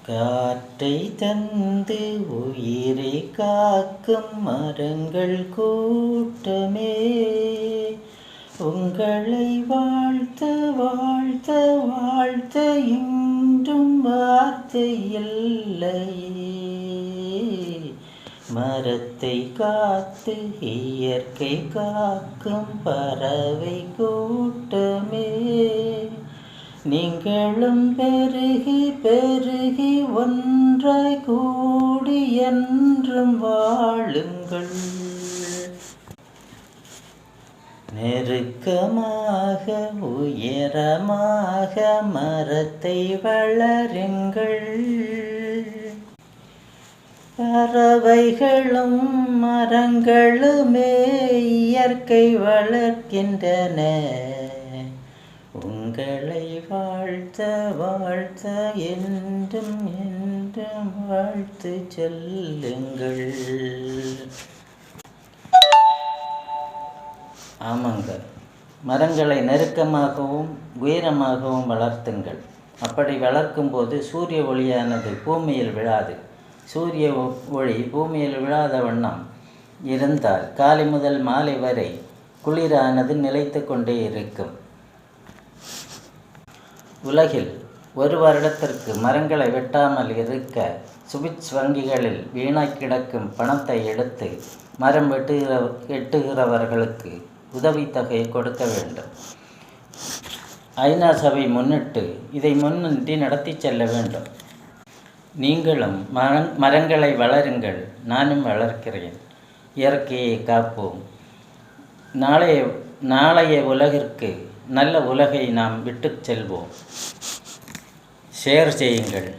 காற்றை தந்து உயிரை காக்கும் மரங்கள் கூட்டமே, உங்களை வாழ்த்த வாழ்த்த வாழ்த்த இன்றும் வார்த்தை இல்லையே. மரத்தை காத்து இயற்கை காக்கும் பறவை கூட்டமே, நீங்களும் பெருகி பெருகி ஒன்றாய் கூடி என்றும் வாழுங்கள். நெருக்கமாக உயரமாக மரத்தை வளருங்கள். பறவைகளும் மரங்களுமே இயற்கை வளர்க்கின்றன, உங்களை வாழ்த்த வாழ்த்த என்றும் என்றும் வாழ்த்து சொல்லுங்கள். ஆமாங்க, மரங்களை நெருக்கமாகவும் உயரமாகவும் வளர்த்துங்கள். அப்படி வளர்க்கும்போது சூரிய ஒளியானது பூமியில் விழாது. சூரிய ஒளி பூமியில் விழாத வண்ணம் இருந்தால் காலை முதல் மாலை வரை குளிரானது நிலைத்து கொண்டே இருக்கும். உலகில் ஒரு வருடத்திற்கு மரங்களை வெட்டாமல் இருக்க சுவிட்ச் வங்கிகளில் வீணாய் கிடக்கும் பணத்தை எடுத்து மரம் வெட்டுகிறவர்களுக்கு உதவித்தொகை கொடுக்க வேண்டும். ஐநா சபை முன்னிட்டு இதை முன்னின்று நடத்தி செல்ல வேண்டும். நீங்களும் மரங்களை வளருங்கள், நானும் வளர்க்கிறேன். இயற்கையை காப்போம். நாளைய உலகிற்கு நல்ல உலகை நாம் விட்டு செல்வோம். ஷேர் செய்யுங்கள்.